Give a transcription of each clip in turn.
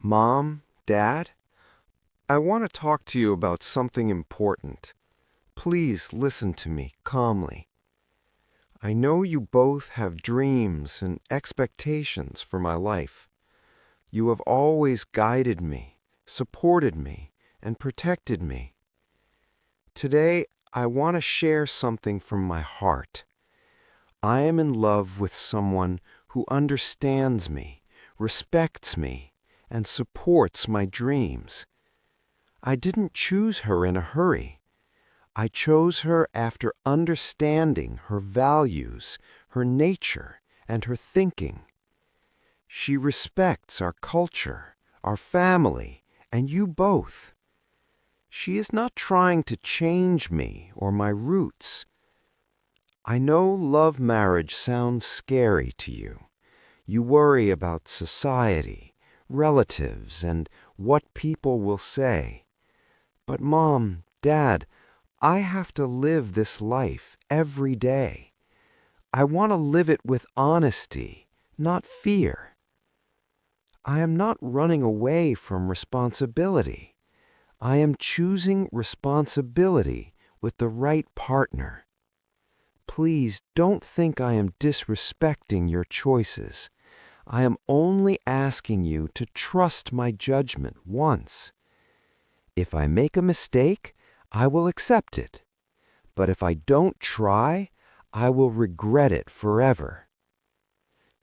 Mom, Dad, I want to talk to you about something important. Please listen to me calmly. I know you both have dreams and expectations for my life. You have always guided me, supported me, and protected me. Today, I want to share something from my heart. I am in love with someone who understands me, respects me, and supports my dreams. I didn't choose her in a hurry. I chose her after understanding her values, her nature, and her thinking. She respects our culture, our family, and you both. She is not trying to change me or my roots. I know love marriage sounds scary to you. You worry about society, relatives, and what people will say. But Mom, Dad, I have to live this life every day. I want to live it with honesty, not fear. I am not running away from responsibility. I am choosing responsibility with the right partner. Please don't think I am disrespecting your choices. I am only asking you to trust my judgment once. If I make a mistake, I will accept it. But if I don't try, I will regret it forever.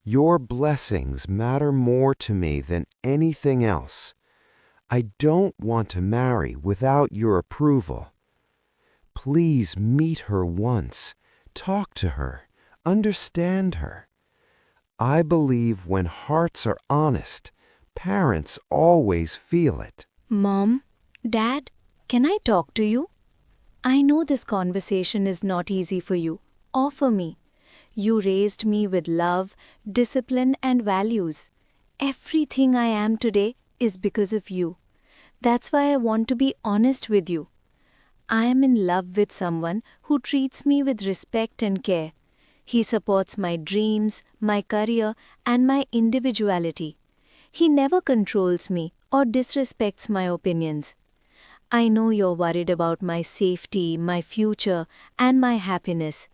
Your blessings matter more to me than anything else. I don't want to marry without your approval. Please meet her once. Talk to her. Understand her. I believe when hearts are honest, parents always feel it. Mom, Dad, can I talk to you? I know this conversation is not easy for you or for me. You raised me with love, discipline, and values. Everything I am today is because of you. That's why I want to be honest with you. I am in love with someone who treats me with respect and care. He supports my dreams, my career, and my individuality. He never controls me or disrespects my opinions. I know you're worried about my safety, my future, and my happiness.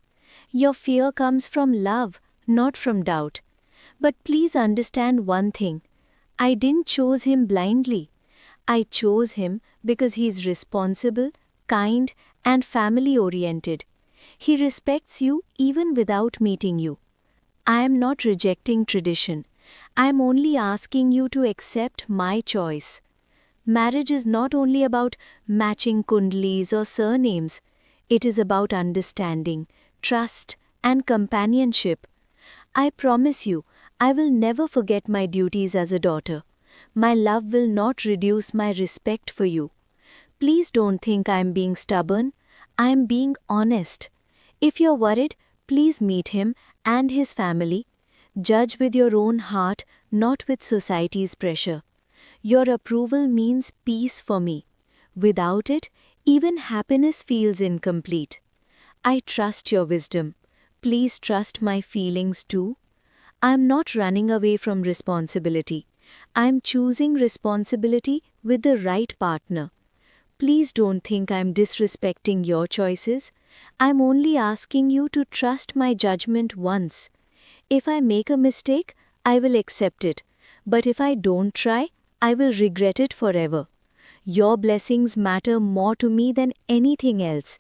Your fear comes from love, not from doubt. But please understand one thing. I didn't choose him blindly. I chose him because he's responsible, kind, and family-oriented. He respects you even without meeting you. I am not rejecting tradition. I am only asking you to accept my choice. Marriage is not only about matching kundlis or surnames. It is about understanding, trust, and companionship. I promise you, I will never forget my duties as a daughter. My love will not reduce my respect for you. Please don't think I am being stubborn. I am being honest. If you're worried, please meet him and his family. Judge with your own heart, not with society's pressure. Your approval means peace for me. Without it, even happiness feels incomplete. I trust your wisdom. Please trust my feelings too. I am not running away from responsibility. I am choosing responsibility with the right partner. Please don't think I am disrespecting your choices. I am only asking you to trust my judgment once. If I make a mistake, I will accept it. But if I don't try, I will regret it forever. Your blessings matter more to me than anything else.